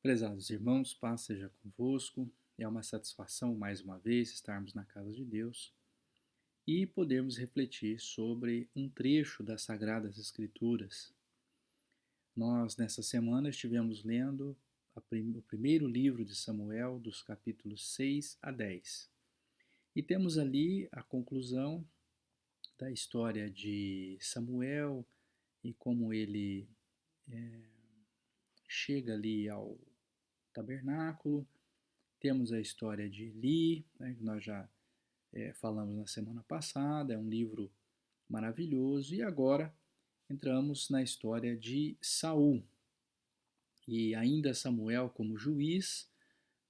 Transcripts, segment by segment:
Prezados irmãos, paz seja convosco. É uma satisfação mais uma vez estarmos na casa de Deus e podermos refletir sobre um trecho das Sagradas Escrituras. Nós, nessa semana, estivemos lendo o primeiro livro de Samuel, dos capítulos 6 a 10. E temos ali a conclusão da história de Samuel e como ele chega ali ao tabernáculo. Temos a história de Eli, né, que nós já falamos na semana passada, é um livro maravilhoso, e agora entramos na história de Saul. E ainda Samuel como juiz,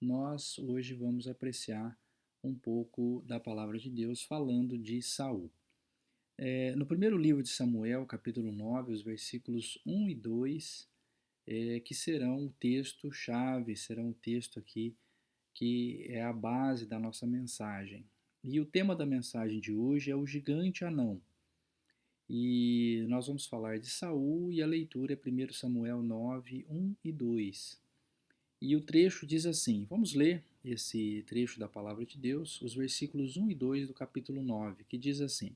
nós hoje vamos apreciar um pouco da palavra de Deus falando de Saul. No primeiro livro de Samuel, capítulo 9, os versículos 1 e 2, que serão o texto-chave, serão o texto aqui que é a base da nossa mensagem. E o tema da mensagem de hoje é o gigante anão. E nós vamos falar de Saul e a leitura é 1 Samuel 9, 1 e 2. E o trecho diz assim: vamos ler esse trecho da palavra de Deus, os versículos 1 e 2 do capítulo 9, que diz assim: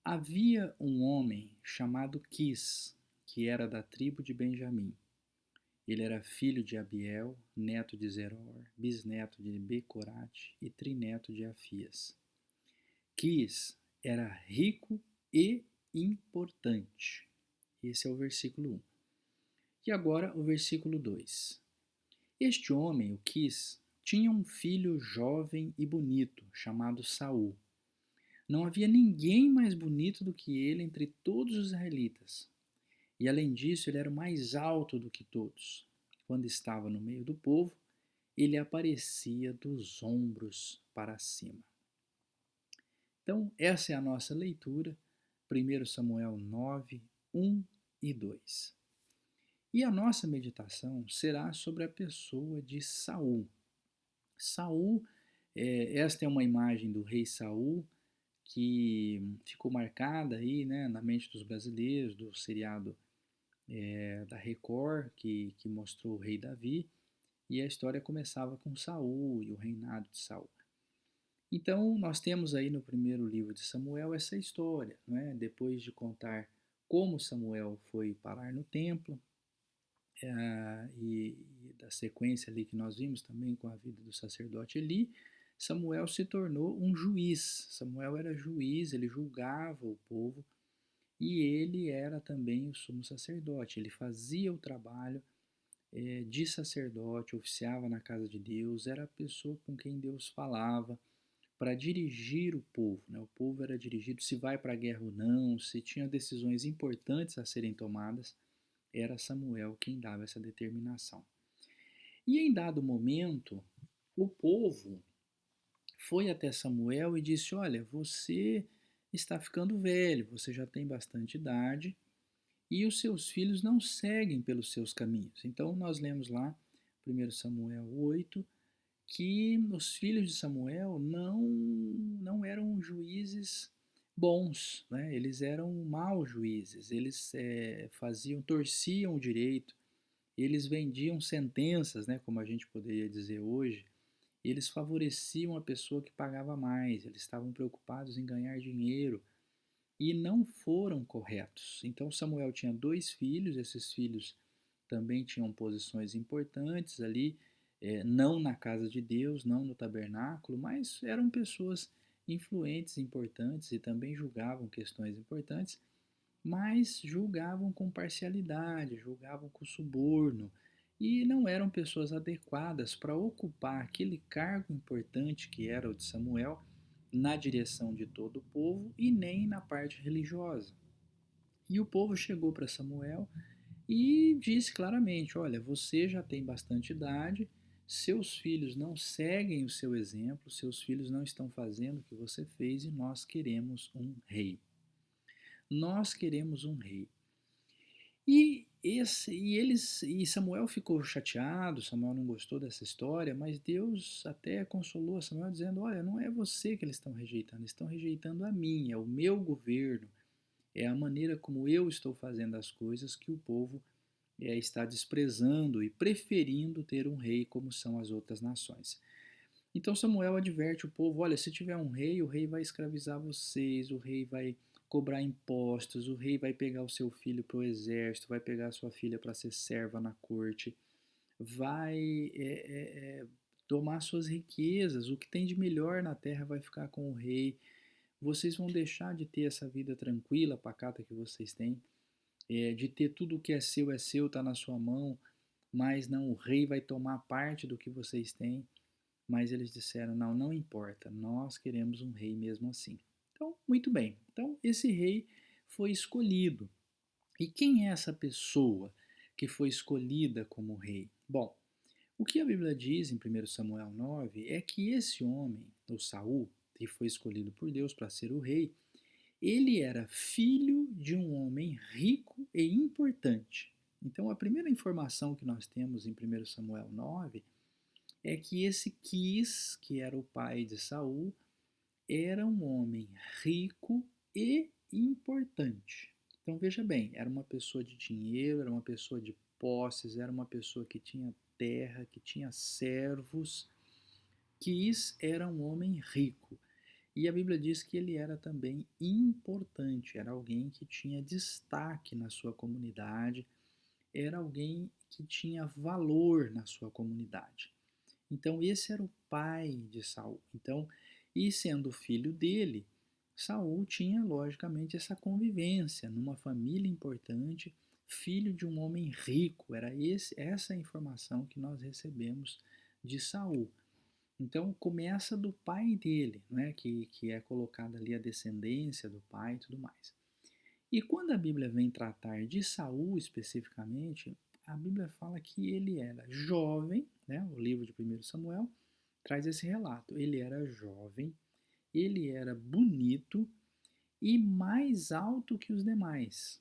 Havia um homem chamado Quis, que era da tribo de Benjamim. Ele era filho de Abiel, neto de Zeror, bisneto de Becorate e trineto de Afias. Quis era rico e importante. Esse é o versículo 1. E agora o versículo 2. Este homem, o Quis, tinha um filho jovem e bonito, chamado Saul. Não havia ninguém mais bonito do que ele entre todos os israelitas. E além disso, ele era o mais alto do que todos. Quando estava no meio do povo, ele aparecia dos ombros para cima. Então, essa é a nossa leitura, 1 Samuel 9, 1 e 2. E a nossa meditação será sobre a pessoa de Saul. Saul, esta é uma imagem do rei Saul que ficou marcada aí, né, na mente dos brasileiros, do seriado da Record, que mostrou o rei Davi, e a história começava com Saul e o reinado de Saul. Então, nós temos aí no primeiro livro de Samuel essa história, né? Depois de contar como Samuel foi parar no templo, e da sequência ali que nós vimos também com a vida do sacerdote Eli, Samuel se tornou um juiz. Samuel era juiz, ele julgava o povo e ele era também o sumo sacerdote. Ele fazia o trabalho de sacerdote, oficiava na casa de Deus, era a pessoa com quem Deus falava para dirigir o povo. Né? O povo era dirigido se vai para a guerra ou não, se tinha decisões importantes a serem tomadas, era Samuel quem dava essa determinação. E em dado momento, o povo foi até Samuel e disse: Olha, você está ficando velho, você já tem bastante idade e os seus filhos não seguem pelos seus caminhos. Então nós lemos lá, 1 Samuel 8, que os filhos de Samuel não eram juízes bons, né? Eles eram maus juízes, eles torciam o direito, eles vendiam sentenças, né, como a gente poderia dizer hoje, eles favoreciam a pessoa que pagava mais, eles estavam preocupados em ganhar dinheiro e não foram corretos. Então Samuel tinha dois filhos, esses filhos também tinham posições importantes ali, não na casa de Deus, não no tabernáculo, mas eram pessoas influentes, importantes e também julgavam questões importantes, mas julgavam com parcialidade, julgavam com suborno e não eram pessoas adequadas para ocupar aquele cargo importante que era o de Samuel na direção de todo o povo e nem na parte religiosa. E o povo chegou para Samuel e disse claramente: Olha, você já tem bastante idade, seus filhos não seguem o seu exemplo, seus filhos não estão fazendo o que você fez e nós queremos um rei. Nós queremos um rei. E Samuel ficou chateado, Samuel não gostou dessa história, mas Deus até consolou Samuel dizendo: Olha, não é você que eles estão rejeitando a mim, é o meu governo, é a maneira como eu estou fazendo as coisas que o povo está desprezando e preferindo ter um rei como são as outras nações. Então Samuel adverte o povo: olha, se tiver um rei, o rei vai escravizar vocês, o rei vai cobrar impostos, o rei vai pegar o seu filho para o exército, vai pegar a sua filha para ser serva na corte, vai tomar suas riquezas, o que tem de melhor na terra vai ficar com o rei. Vocês vão deixar de ter essa vida tranquila, pacata que vocês têm, de ter tudo o que é seu, está na sua mão, mas não, o rei vai tomar parte do que vocês têm. Mas eles disseram: não, não importa, nós queremos um rei mesmo assim. Então, muito bem. Então, esse rei foi escolhido. E quem é essa pessoa que foi escolhida como rei? Bom, o que a Bíblia diz em 1 Samuel 9 é que esse homem, o Saul, que foi escolhido por Deus para ser o rei, ele era filho de um homem rico e importante. Então, a primeira informação que nós temos em 1 Samuel 9 é que esse Quis, que era o pai de Saul, era um homem rico e importante. Então veja bem, era uma pessoa de dinheiro, era uma pessoa de posses, era uma pessoa que tinha terra, que tinha servos. Quis era um homem rico. E a Bíblia diz que ele era também importante, era alguém que tinha destaque na sua comunidade, era alguém que tinha valor na sua comunidade. Então esse era o pai de Saul. Então, e sendo filho dele, Saul tinha logicamente essa convivência numa família importante, filho de um homem rico. Era essa informação que nós recebemos de Saul. Então começa do pai dele, né, que é colocada ali a descendência do pai e tudo mais. E quando a Bíblia vem tratar de Saul especificamente, a Bíblia fala que ele era jovem, né? O livro de 1 Samuel traz esse relato. Ele era jovem, ele era bonito e mais alto que os demais.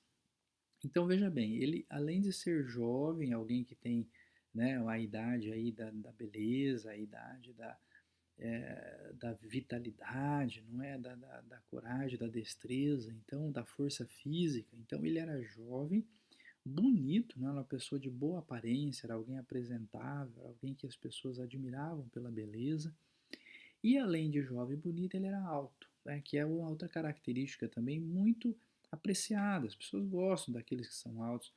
Então veja bem, ele além de ser jovem, alguém que tem, né, a idade aí da beleza, a idade da vitalidade, não é? Da coragem, da destreza, então da força física. Então ele era jovem, bonito, né? Uma pessoa de boa aparência, era alguém apresentável, era alguém que as pessoas admiravam pela beleza. E além de jovem e bonito, ele era alto, né? Que é uma outra característica também muito apreciada. As pessoas gostam daqueles que são altos.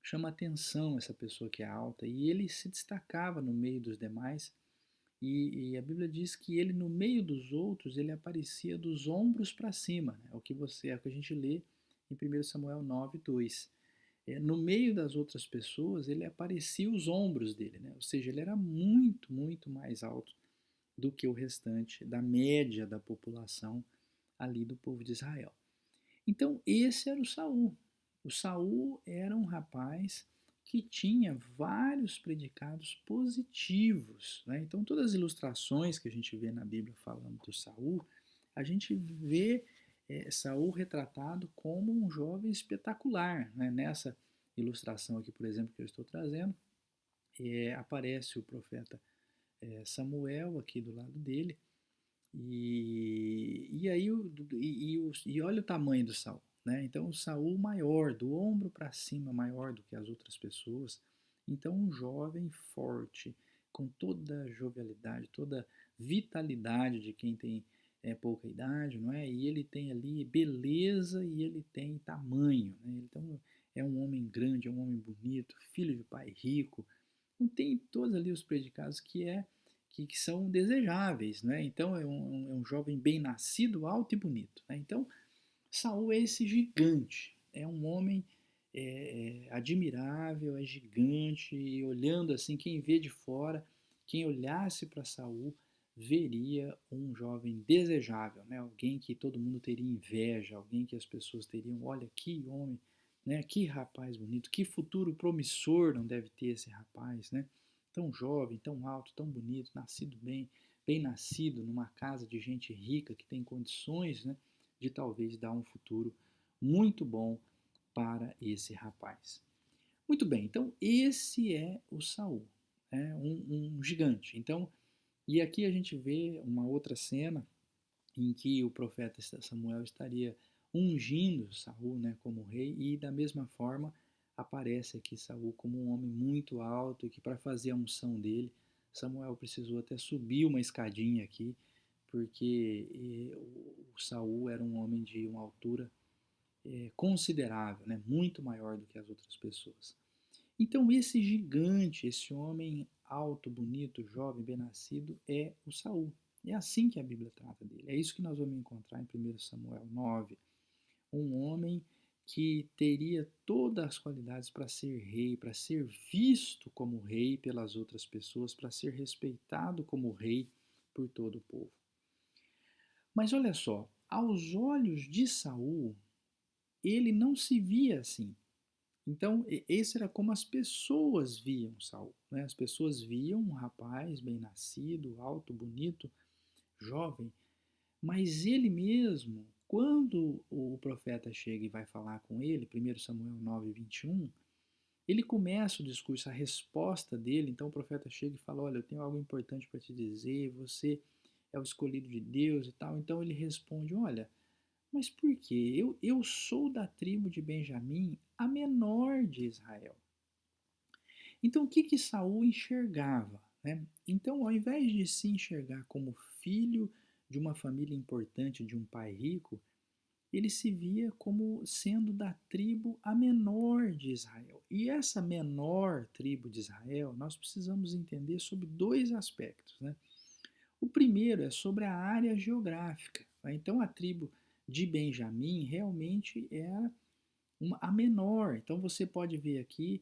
Chama atenção essa pessoa que é alta. E ele se destacava no meio dos demais e a Bíblia diz que ele, no meio dos outros, ele aparecia dos ombros para cima, né? É o que a gente lê em 1 Samuel 9:2. No meio das outras pessoas, ele aparecia os ombros dele, né? Ou seja, ele era muito, muito mais alto do que o restante da média da população ali do povo de Israel. Então, esse era o Saul. O Saul era um rapaz que tinha vários predicados positivos, né? Então, todas as ilustrações que a gente vê na Bíblia falando do Saul, a gente vê Saul retratado como um jovem espetacular, né? Nessa ilustração aqui, por exemplo, que eu estou trazendo, aparece o profeta Samuel aqui do lado dele, e aí e olha o tamanho do Saul, né? Então o Saul maior, do ombro para cima, maior do que as outras pessoas. Então um jovem forte, com toda a jovialidade, toda a vitalidade de quem tem pouca idade, não é? E ele tem ali beleza e ele tem tamanho, né? Então é um homem grande, é um homem bonito, filho de pai rico. Então tem todos ali os predicados que são desejáveis, né? Então é um jovem bem nascido, alto e bonito, né? Então Saul é esse gigante, é um homem admirável, é gigante, e olhando assim, quem vê de fora, quem olhasse para Saul veria um jovem desejável, né? Alguém que todo mundo teria inveja, alguém que as pessoas teriam, olha que homem, né? Que rapaz bonito, que futuro promissor não deve ter esse rapaz, né? Tão jovem, tão alto, tão bonito, nascido bem, bem nascido numa casa de gente rica que tem condições, né, de talvez dar um futuro muito bom para esse rapaz. Muito bem, então esse é o Saul, né, um gigante. Então, e aqui a gente vê uma outra cena em que o profeta Samuel estaria ungindo Saul, né, como rei, e da mesma forma aparece aqui Saul como um homem muito alto e que para fazer a unção dele, Samuel precisou até subir uma escadinha aqui, porque o Saul era um homem de uma altura considerável, né, muito maior do que as outras pessoas. Então esse gigante, esse homem alto, bonito, jovem, bem-nascido, é o Saul. É assim que a Bíblia trata dele. É isso que nós vamos encontrar em 1 Samuel 9. Um homem que teria todas as qualidades para ser rei, para ser visto como rei pelas outras pessoas, para ser respeitado como rei por todo o povo. Mas olha só, aos olhos de Saul, ele não se via assim. Então, esse era como as pessoas viam Saul, né? As pessoas viam um rapaz bem nascido, alto, bonito, jovem, mas ele mesmo, quando o profeta chega e vai falar com ele, 1 Samuel 9, 21, ele começa o discurso, a resposta dele. Então o profeta chega e fala: Olha, eu tenho algo importante para te dizer, você é o escolhido de Deus e tal. Então ele responde: Olha, mas por quê? Eu sou da tribo de Benjamim, a menor de Israel. Então, o que que Saul enxergava, né? Então, ao invés de se enxergar como filho de uma família importante, de um pai rico, ele se via como sendo da tribo a menor de Israel. E essa menor tribo de Israel, nós precisamos entender sobre dois aspectos, né? O primeiro é sobre a área geográfica, né? Então, a tribo de Benjamim realmente era a menor. Então você pode ver aqui,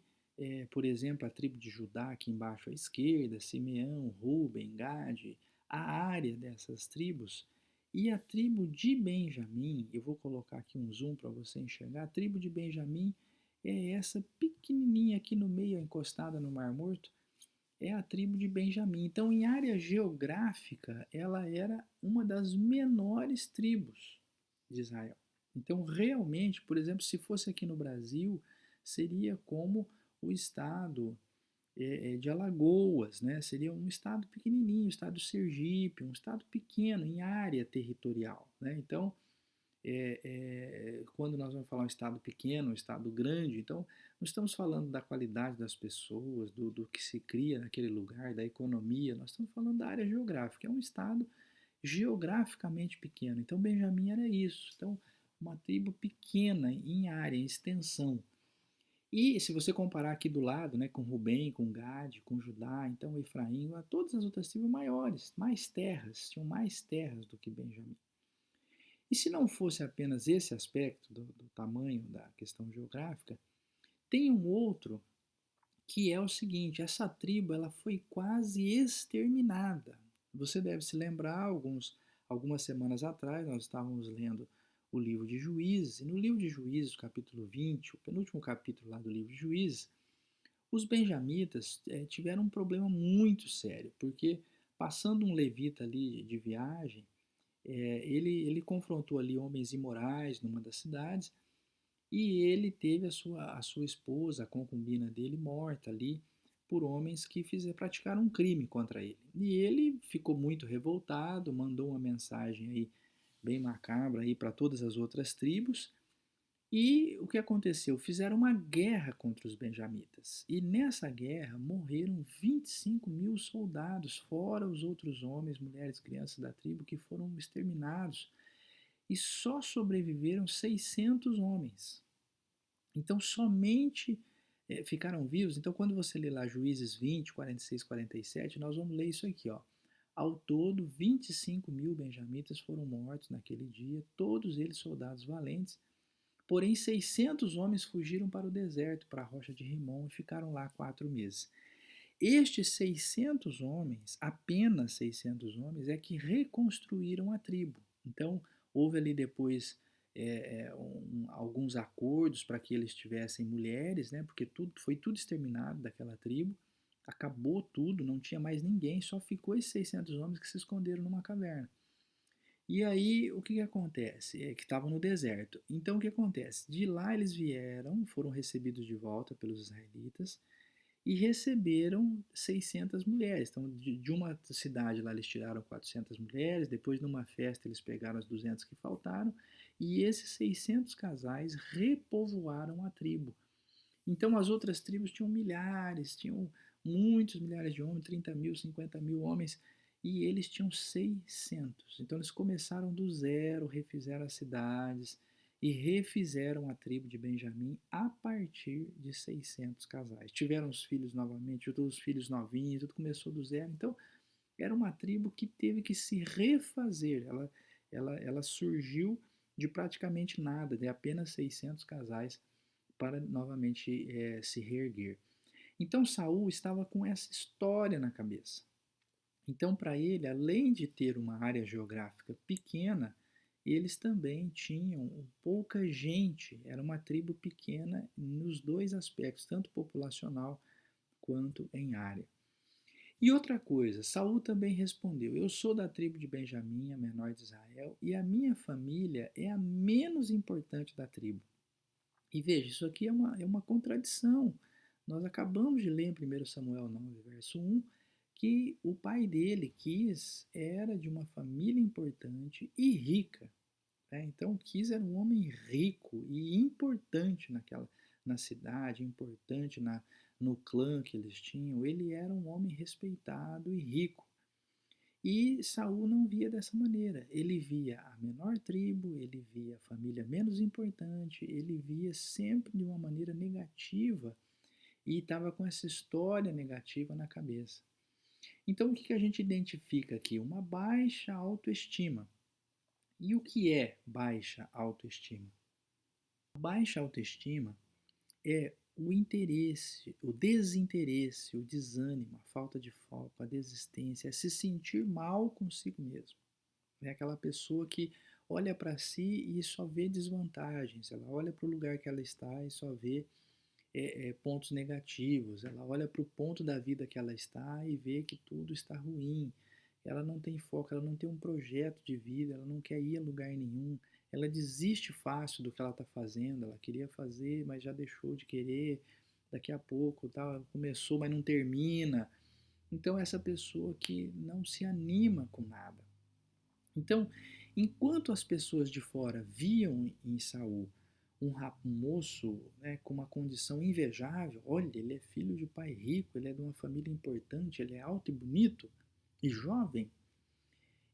por exemplo, a tribo de Judá aqui embaixo à esquerda, Simeão, Ruben, Gade, a área dessas tribos. E a tribo de Benjamim, eu vou colocar aqui um zoom para você enxergar, a tribo de Benjamim é essa pequenininha aqui no meio, encostada no Mar Morto, é a tribo de Benjamim. Então, em área geográfica, ela era uma das menores tribos de Israel. Então, realmente, por exemplo, se fosse aqui no Brasil, seria como o estado de Alagoas, né? Seria um estado pequenininho, o estado de Sergipe, um estado pequeno em área territorial, né? Então, quando nós vamos falar um estado pequeno, um estado grande, então não estamos falando da qualidade das pessoas, do que se cria naquele lugar, da economia, nós estamos falando da área geográfica. É um estado geograficamente pequeno. Então Benjamim era isso. Então, uma tribo pequena em área, em extensão. E se você comparar aqui do lado, né, com Rubem, com Gade, com Judá, então Efraim, todas as outras tribos maiores, mais terras, tinham mais terras do que Benjamim. E se não fosse apenas esse aspecto do tamanho da questão geográfica, tem um outro que é o seguinte: essa tribo ela foi quase exterminada. Você deve se lembrar, algumas semanas atrás, nós estávamos lendo o livro de Juízes, e no livro de Juízes, capítulo 20, o penúltimo capítulo lá do livro de Juízes, os benjamitas tiveram um problema muito sério, porque passando um levita ali de viagem, ele confrontou ali homens imorais numa das cidades e ele teve a sua esposa, a concubina dele, morta ali por homens que praticaram um crime contra ele. E ele ficou muito revoltado, mandou uma mensagem aí bem macabra aí para todas as outras tribos. E o que aconteceu? Fizeram uma guerra contra os benjamitas. E nessa guerra morreram 25 mil soldados, fora os outros homens, mulheres, crianças da tribo que foram exterminados. E só sobreviveram 600 homens. Então, somente ficaram vivos. Então, quando você lê lá Juízes 20, 46, 47, nós vamos ler isso aqui, ó. Ao todo, 25 mil benjamitas foram mortos naquele dia, todos eles soldados valentes. Porém, 600 homens fugiram para o deserto, para a rocha de Rimon, e ficaram lá 4 meses. Estes 600 homens, apenas 600 homens, é que reconstruíram a tribo. Então, houve ali depois alguns acordos para que eles tivessem mulheres, né, porque foi tudo exterminado daquela tribo, acabou tudo, não tinha mais ninguém, só ficou esses 600 homens que se esconderam numa caverna. E aí, o que, que acontece? É que estavam no deserto. Então, o que acontece? De lá eles vieram, foram recebidos de volta pelos israelitas e receberam 600 mulheres. Então, de uma cidade lá eles tiraram 400 mulheres, depois numa festa eles pegaram as 200 que faltaram, e esses 600 casais repovoaram a tribo. Então as outras tribos tinham milhares, tinham muitos milhares de homens, 30 mil, 50 mil homens, e eles tinham 600. Então eles começaram do zero, refizeram as cidades e refizeram a tribo de Benjamim a partir de 600 casais. Tiveram os filhos novamente, todos os filhos novinhos, tudo começou do zero. Então era uma tribo que teve que se refazer. Ela surgiu de praticamente nada, de apenas 600 casais para novamente se reerguer. Então Saul estava com essa história na cabeça. Então, para ele, além de ter uma área geográfica pequena, eles também tinham pouca gente. Era uma tribo pequena nos dois aspectos, tanto populacional quanto em área. E outra coisa, Saul também respondeu: Eu sou da tribo de Benjamim, a menor de Israel, e a minha família é a menos importante da tribo. E veja, isso aqui é uma contradição. Nós acabamos de ler em 1 Samuel 9, verso 1, que o pai dele, Quis, era de uma família importante e rica. Né? Então, Quis era um homem rico e importante na cidade, importante no clã que eles tinham. Ele era um homem respeitado e rico. E Saul não via dessa maneira. Ele via a menor tribo, ele via a família menos importante, ele via sempre de uma maneira negativa e estava com essa história negativa na cabeça. Então, o que a gente identifica aqui? Uma baixa autoestima. E o que é baixa autoestima? Baixa autoestima é o interesse, o desinteresse, o desânimo, a falta de foco, a desistência, é se sentir mal consigo mesmo. É aquela pessoa que olha para si e só vê desvantagens, ela olha para o lugar que ela está e só vê pontos negativos, ela olha para o ponto da vida que ela está e vê que tudo está ruim, ela não tem foco, ela não tem um projeto de vida, ela não quer ir a lugar nenhum, ela desiste fácil do que ela está fazendo, ela queria fazer, mas já deixou de querer, daqui a pouco tá, começou, mas não termina. Então, essa pessoa que não se anima com nada. Então, enquanto as pessoas de fora viam em Saul um moço, né, com uma condição invejável, olha, ele é filho de pai rico, ele é de uma família importante, ele é alto e bonito e jovem.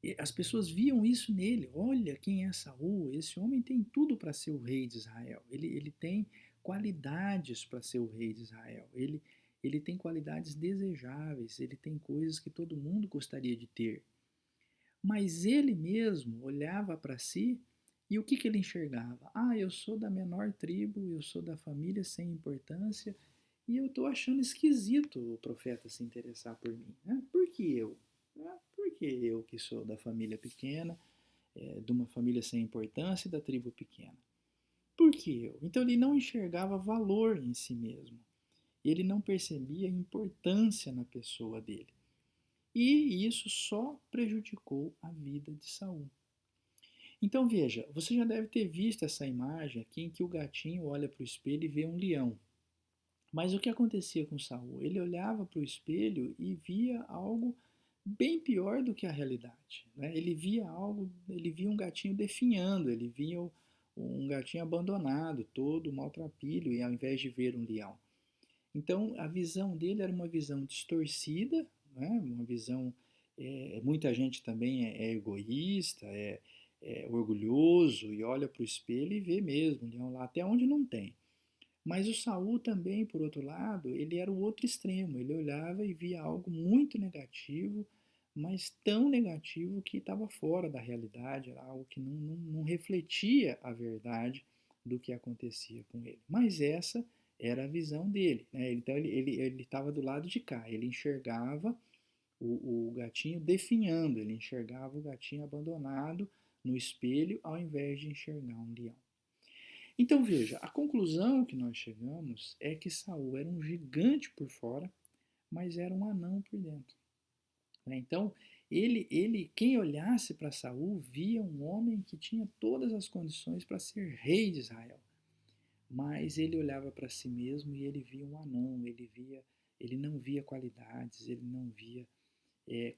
E as pessoas viam isso nele. Olha quem é Saul, esse homem tem tudo para ser o rei de Israel. Ele tem qualidades para ser o rei de Israel. Ele tem qualidades desejáveis, ele tem coisas que todo mundo gostaria de ter. Mas ele mesmo olhava para si e o que ele enxergava? Ah, eu sou da menor tribo, eu sou da família sem importância e eu estou achando esquisito o profeta se interessar por mim. Né? Por que eu? Por que eu que sou da família pequena, de uma família sem importância e da tribo pequena? Por que eu? Então ele não enxergava valor em si mesmo. Ele não percebia a importância na pessoa dele. E isso só prejudicou a vida de Saul. Então veja, você já deve ter visto essa imagem aqui em que o gatinho olha para o espelho e vê um leão. Mas o que acontecia com Saul? Ele olhava para o espelho e via algo bem pior do que a realidade. Né? Ele via um gatinho definhando, ele via um gatinho abandonado, todo maltrapilho, e ao invés de ver um leão. Então a visão dele era uma visão distorcida, né? Uma visão. Muita gente também é egoísta, é orgulhoso e olha para o espelho e vê mesmo um leão lá, até onde não tem. Mas o Saul também, por outro lado, ele era o outro extremo. Ele olhava e via algo muito negativo, mas tão negativo que estava fora da realidade, era algo que não refletia a verdade do que acontecia com ele. Mas essa era a visão dele. Né? Então ele estava do lado de cá, ele enxergava o gatinho definhando, ele enxergava o gatinho abandonado no espelho ao invés de enxergar um leão. Então veja, a conclusão que nós chegamos é que Saul era um gigante por fora, mas era um anão por dentro. Né? Então quem olhasse para Saul via um homem que tinha todas as condições para ser rei de Israel, mas ele olhava para si mesmo e ele via um anão, ele não via qualidades, ele não via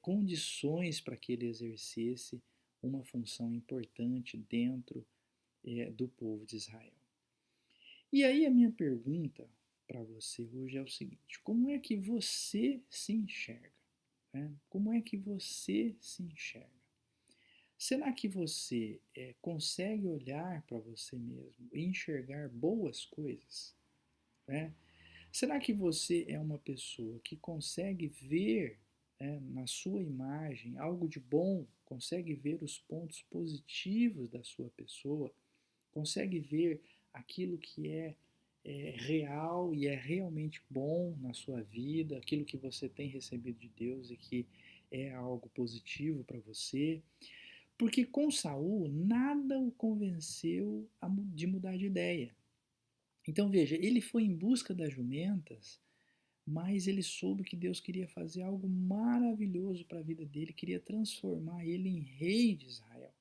condições para que ele exercesse uma função importante dentro do povo de Israel. E aí a minha pergunta para você hoje é o seguinte: como é que você se enxerga? Né? Como é que você se enxerga? Será que você consegue olhar para você mesmo e enxergar boas coisas? Né? Será que você é uma pessoa que consegue ver, na sua imagem algo de bom, consegue ver os pontos positivos da sua pessoa, consegue ver aquilo que é real e é realmente bom na sua vida, aquilo que você tem recebido de Deus e que é algo positivo para você? Porque com Saul nada o convenceu de mudar de ideia. Então veja, ele foi em busca das jumentas, mas ele soube que Deus queria fazer algo maravilhoso para a vida dele, queria transformar ele em rei de Israel.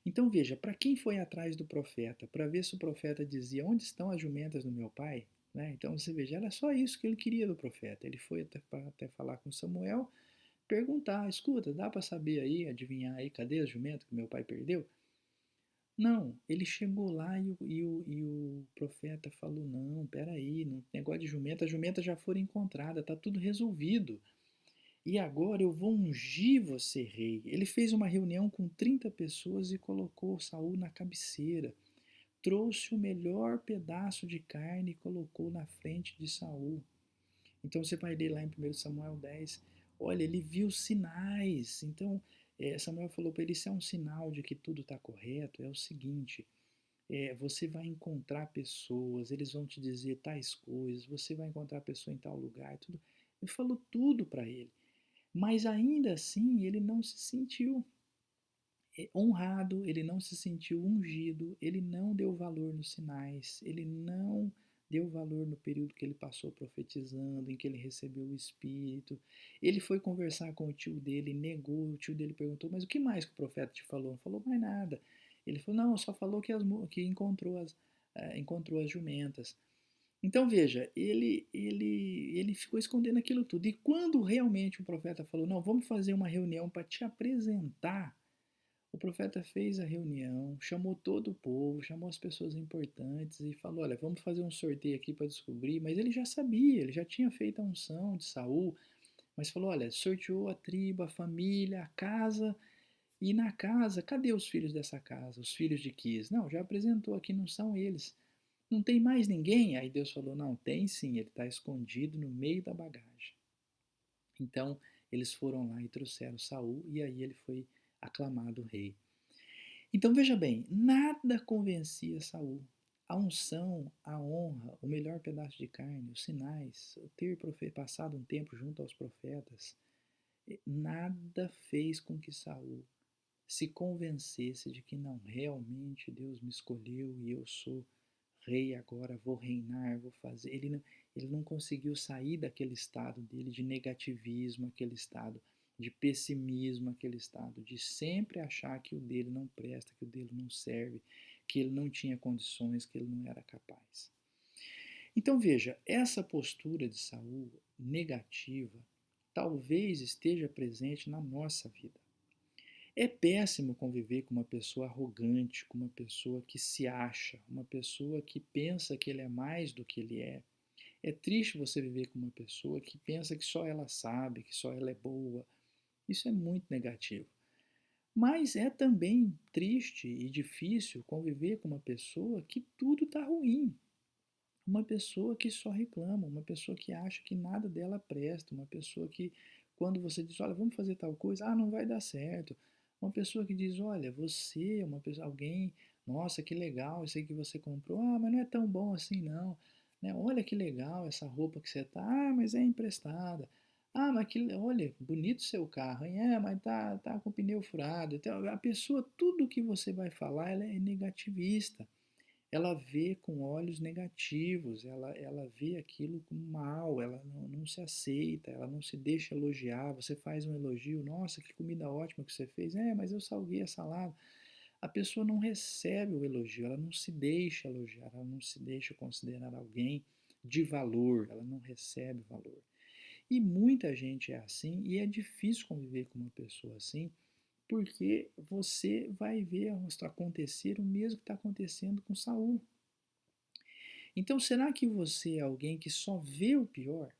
Então veja, para quem foi atrás do profeta, para ver se o profeta dizia: onde estão as jumentas do meu pai? Né? Então você veja, era só isso que ele queria do profeta. Ele foi até falar com Samuel, perguntar: escuta, dá para saber aí, adivinhar aí, cadê as jumentas que meu pai perdeu? Não, ele chegou lá e o profeta falou: não, peraí, não, negócio de jumenta, as jumentas já foram encontradas, está tudo resolvido. E agora eu vou ungir você rei. Ele fez uma reunião com 30 pessoas e colocou Saul na cabeceira. Trouxe o melhor pedaço de carne e colocou na frente de Saul. Então você vai ler lá em 1 Samuel 10. Olha, ele viu sinais. Então Samuel falou para ele: isso é um sinal de que tudo está correto. É o seguinte: você vai encontrar pessoas, eles vão te dizer tais coisas, você vai encontrar pessoa em tal lugar, tudo. Ele falou tudo para ele. Mas ainda assim ele não se sentiu honrado, ele não se sentiu ungido, ele não deu valor nos sinais, ele não deu valor no período que ele passou profetizando, em que ele recebeu o Espírito. Ele foi conversar com o tio dele, negou, o tio dele perguntou: mas o que mais que o profeta te falou? Não falou mais nada. Ele falou: não, só falou que encontrou as jumentas. Então veja, ele ficou escondendo aquilo tudo. E quando realmente o profeta falou: não, vamos fazer uma reunião para te apresentar, o profeta fez a reunião, chamou todo o povo, chamou as pessoas importantes e falou: olha, vamos fazer um sorteio aqui para descobrir. Mas ele já sabia, ele já tinha feito a unção de Saul, mas falou: olha, sorteou a tribo, a família, a casa. E na casa, cadê os filhos dessa casa? Os filhos de Quis? Não, já apresentou aqui, não são eles. Não tem mais ninguém? Aí Deus falou: não, tem sim, ele está escondido no meio da bagagem. Então eles foram lá e trouxeram Saul, e aí ele foi aclamado rei. Então veja bem, nada convencia Saul. A unção, a honra, o melhor pedaço de carne, os sinais, o ter passado um tempo junto aos profetas, nada fez com que Saul se convencesse de que não, realmente Deus me escolheu e eu sou rei agora, vou reinar, vou fazer. Ele não conseguiu sair daquele estado dele de negativismo, aquele estado de pessimismo, aquele estado de sempre achar que o dele não presta, que o dele não serve, que ele não tinha condições, que ele não era capaz. Então veja, essa postura de Saul negativa talvez esteja presente na nossa vida. É péssimo conviver com uma pessoa arrogante, com uma pessoa que se acha, uma pessoa que pensa que ele é mais do que ele é. É triste você viver com uma pessoa que pensa que só ela sabe, que só ela é boa. Isso é muito negativo. Mas é também triste e difícil conviver com uma pessoa que tudo está ruim. Uma pessoa que só reclama, uma pessoa que acha que nada dela presta, uma pessoa que, quando você diz: olha, vamos fazer tal coisa, não vai dar certo. Uma pessoa que diz: olha, você é uma pessoa, alguém, nossa, que legal, isso aí que você comprou, mas não é tão bom assim não. Né? Olha que legal essa roupa que você tá, mas é emprestada. Mas olha, bonito seu carro, hein? Mas tá com o pneu furado. Então, a pessoa, tudo que você vai falar, ela é negativista, ela vê com olhos negativos, ela vê aquilo como mal, ela não se aceita, ela não se deixa elogiar. Você faz um elogio: nossa, que comida ótima que você fez, mas eu salguei a salada. A pessoa não recebe o elogio, ela não se deixa elogiar, ela não se deixa considerar alguém de valor, ela não recebe valor. E muita gente é assim, e é difícil conviver com uma pessoa assim, porque você vai ver acontecer o mesmo que está acontecendo com Saul. Então, será que você é alguém que só vê o pior?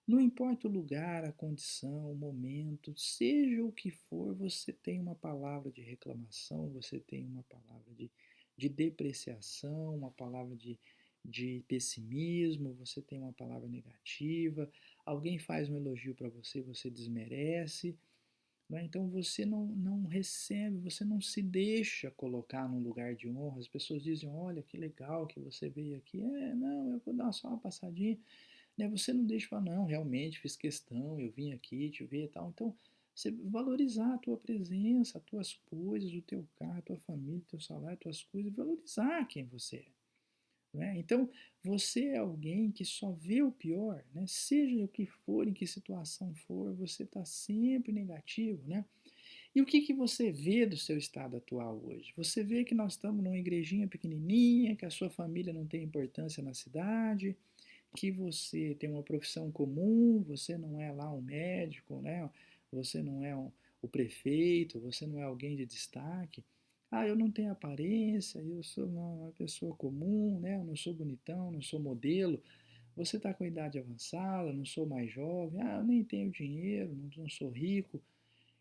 Não importa o lugar, a condição, o momento, seja o que for, você tem uma palavra de reclamação, você tem uma palavra de depreciação, uma palavra de pessimismo, você tem uma palavra negativa, alguém faz um elogio para você, você desmerece. Né? Então você não recebe, você não se deixa colocar num lugar de honra. As pessoas dizem: olha que legal que você veio aqui. Não, eu vou dar só uma passadinha. Né? Você não deixa falar: não, realmente fiz questão, eu vim aqui te ver e tal. Então você valorizar a tua presença, as tuas coisas, o teu carro, a tua família, o teu salário, as tuas coisas, valorizar quem você é. Né? Então, você é alguém que só vê o pior, né? Seja o que for, em que situação for, você está sempre negativo. Né? E o que você vê do seu estado atual hoje? Você vê que nós estamos numa igrejinha pequenininha, que a sua família não tem importância na cidade, que você tem uma profissão comum, você não é lá um médico, né? Você não é o prefeito, você não é alguém de destaque. Ah, eu não tenho aparência, eu sou uma pessoa comum, né? Eu não sou bonitão, não sou modelo. Você está com a idade avançada, não sou mais jovem. Ah, eu nem tenho dinheiro, não sou rico.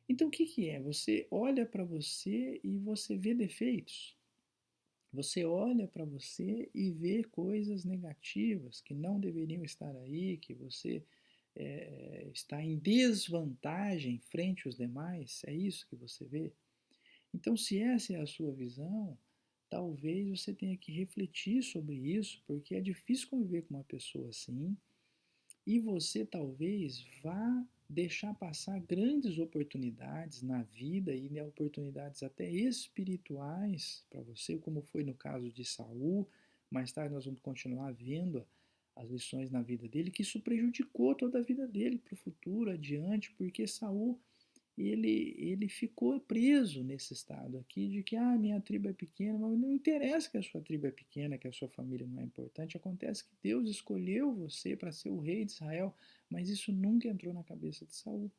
Então, o que é? Você olha para você e você vê defeitos. Você olha para você e vê coisas negativas que não deveriam estar aí, que você está em desvantagem frente aos demais. É isso que você vê? Então, se essa é a sua visão, talvez você tenha que refletir sobre isso, porque é difícil conviver com uma pessoa assim e você talvez vá deixar passar grandes oportunidades na vida e oportunidades até espirituais para você, como foi no caso de Saul. Mais tarde nós vamos continuar vendo as lições na vida dele, que isso prejudicou toda a vida dele para o futuro, adiante, porque Saul ele ficou preso nesse estado aqui de que minha tribo é pequena, mas não interessa que a sua tribo é pequena, que a sua família não é importante. Acontece que Deus escolheu você para ser o rei de Israel, mas isso nunca entrou na cabeça de Saul.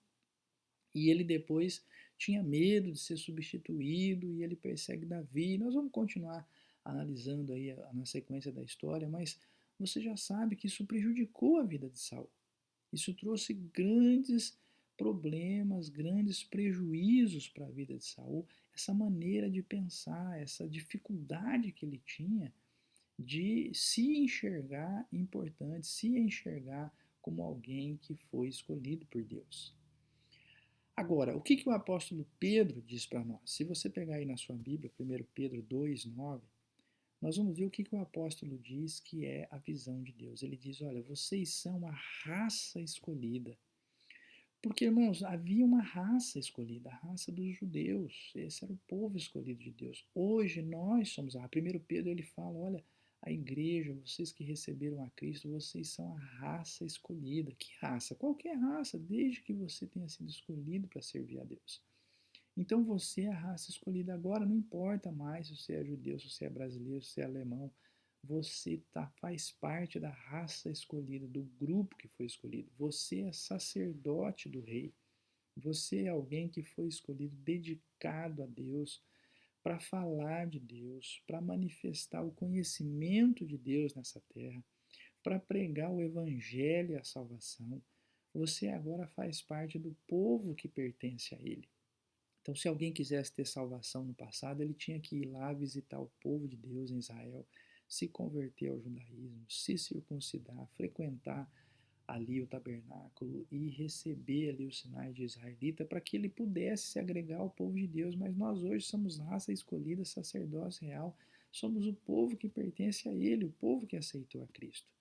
E ele depois tinha medo de ser substituído e ele persegue Davi. Nós vamos continuar analisando aí na sequência da história, mas você já sabe que isso prejudicou a vida de Saul. Isso trouxe grandes problemas, grandes prejuízos para a vida de Saul, essa maneira de pensar, essa dificuldade que ele tinha de se enxergar importante, se enxergar como alguém que foi escolhido por Deus. Agora, o que o apóstolo Pedro diz para nós? Se você pegar aí na sua Bíblia, 1 Pedro 2:9, nós vamos ver o que o apóstolo diz que é a visão de Deus. Ele diz: olha, vocês são a raça escolhida. Porque, irmãos, havia uma raça escolhida, a raça dos judeus. Esse era o povo escolhido de Deus. Hoje nós somos a. 1 Pedro ele fala: olha, a igreja, vocês que receberam a Cristo, vocês são a raça escolhida. Que raça? Qualquer raça, desde que você tenha sido escolhido para servir a Deus. Então você é a raça escolhida agora, não importa mais se você é judeu, se você é brasileiro, se você é alemão, você faz parte da raça escolhida, do grupo que foi escolhido. Você é sacerdote do rei. Você é alguém que foi escolhido, dedicado a Deus, para falar de Deus, para manifestar o conhecimento de Deus nessa terra, para pregar o evangelho e a salvação. Você agora faz parte do povo que pertence a Ele. Então, se alguém quisesse ter salvação no passado, ele tinha que ir lá visitar o povo de Deus em Israel, se converter ao judaísmo, se circuncidar, frequentar ali o tabernáculo e receber ali os sinais de israelita para que ele pudesse se agregar ao povo de Deus. Mas nós hoje somos raça escolhida, sacerdócio real, somos o povo que pertence a ele, o povo que aceitou a Cristo.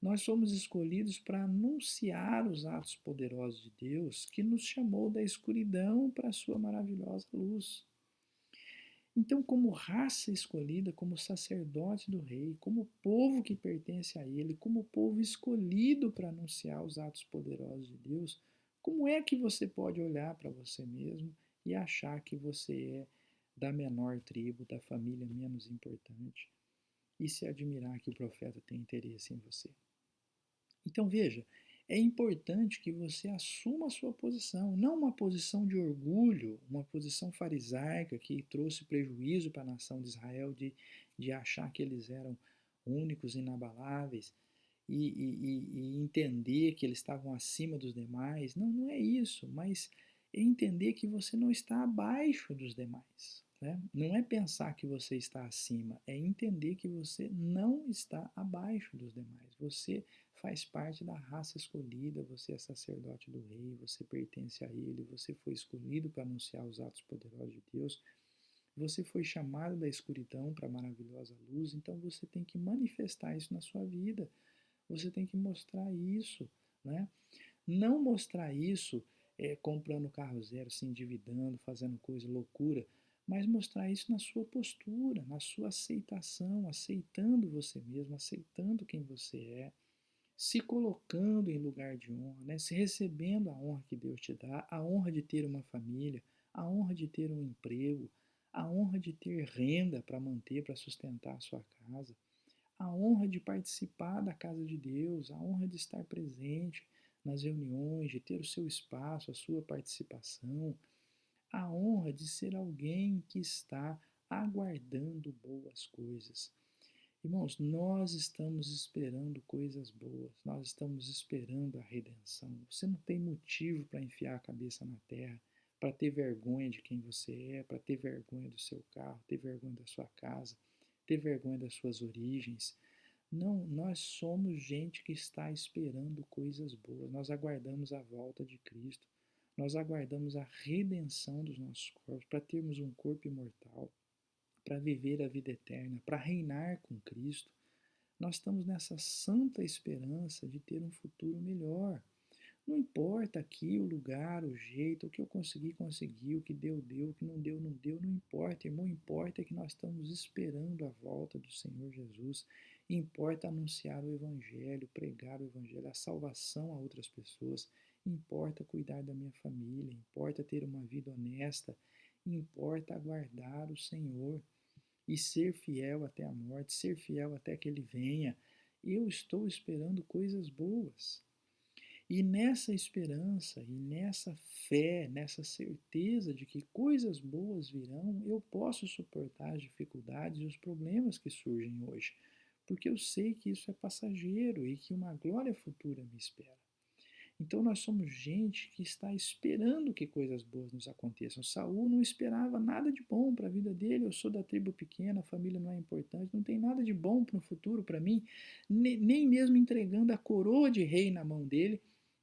Nós fomos escolhidos para anunciar os atos poderosos de Deus que nos chamou da escuridão para a sua maravilhosa luz. Então, como raça escolhida, como sacerdote do rei, como povo que pertence a ele, como povo escolhido para anunciar os atos poderosos de Deus, como é que você pode olhar para você mesmo e achar que você é da menor tribo, da família menos importante, e se admirar que o profeta tem interesse em você? Então veja, é importante que você assuma a sua posição, não uma posição de orgulho, uma posição farisaica que trouxe prejuízo para a nação de Israel de achar que eles eram únicos, inabaláveis, e entender que eles estavam acima dos demais. Não, não é isso, mas é entender que você não está abaixo dos demais. Né? Não é pensar que você está acima, é entender que você não está abaixo dos demais. Você faz parte da raça escolhida, você é sacerdote do rei, você pertence a ele, você foi escolhido para anunciar os atos poderosos de Deus, você foi chamado da escuridão para a maravilhosa luz, então você tem que manifestar isso na sua vida. Você tem que mostrar isso, né? Não mostrar isso comprando carro zero, se endividando, fazendo coisa loucura, mas mostrar isso na sua postura, na sua aceitação, aceitando você mesmo, aceitando quem você é, se colocando em lugar de honra, né? Se recebendo a honra que Deus te dá, a honra de ter uma família, a honra de ter um emprego, a honra de ter renda para manter, para sustentar a sua casa, a honra de participar da casa de Deus, a honra de estar presente nas reuniões, de ter o seu espaço, a sua participação, a honra de ser alguém que está aguardando boas coisas. Irmãos, nós estamos esperando coisas boas, nós estamos esperando a redenção. Você não tem motivo para enfiar a cabeça na terra, para ter vergonha de quem você é, para ter vergonha do seu carro, ter vergonha da sua casa, ter vergonha das suas origens. Não, nós somos gente que está esperando coisas boas. Nós aguardamos a volta de Cristo. Nós aguardamos a redenção dos nossos corpos para termos um corpo imortal, para viver a vida eterna, para reinar com Cristo. Nós estamos nessa santa esperança de ter um futuro melhor. Não importa aqui o lugar, o jeito, o que eu consegui, consegui, o que deu, deu, o que não deu, não deu, não importa, irmão, importa é que nós estamos esperando a volta do Senhor Jesus. Importa anunciar o Evangelho, pregar o Evangelho, a salvação a outras pessoas. Importa cuidar da minha família, importa ter uma vida honesta, importa aguardar o Senhor e ser fiel até a morte, ser fiel até que Ele venha. Eu estou esperando coisas boas. E nessa esperança e nessa fé, nessa certeza de que coisas boas virão, eu posso suportar as dificuldades e os problemas que surgem hoje, porque eu sei que isso é passageiro e que uma glória futura me espera. Então nós somos gente que está esperando que coisas boas nos aconteçam. Saul não esperava nada de bom para a vida dele. Eu sou da tribo pequena, a família não é importante, não tem nada de bom para o futuro para mim. Nem mesmo entregando a coroa de rei na mão dele,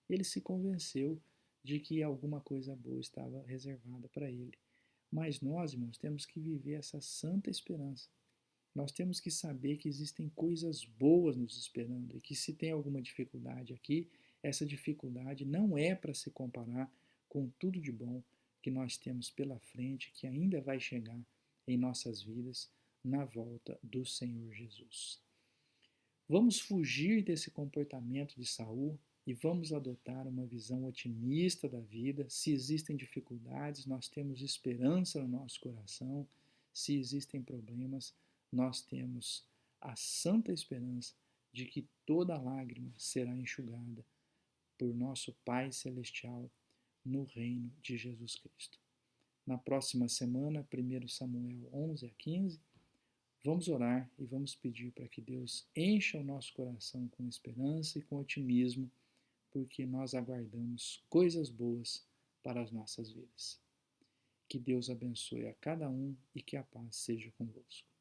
ele se convenceu de que alguma coisa boa estava reservada para ele. Mas nós, irmãos, temos que viver essa santa esperança. Nós temos que saber que existem coisas boas nos esperando e que se tem alguma dificuldade aqui, essa dificuldade não é para se comparar com tudo de bom que nós temos pela frente, que ainda vai chegar em nossas vidas na volta do Senhor Jesus. Vamos fugir desse comportamento de Saul e vamos adotar uma visão otimista da vida. Se existem dificuldades, nós temos esperança no nosso coração. Se existem problemas, nós temos a santa esperança de que toda lágrima será enxugada por nosso Pai Celestial no reino de Jesus Cristo. Na próxima semana, 1 Samuel 11 a 15, vamos orar e vamos pedir para que Deus encha o nosso coração com esperança e com otimismo, porque nós aguardamos coisas boas para as nossas vidas. Que Deus abençoe a cada um e que a paz seja convosco.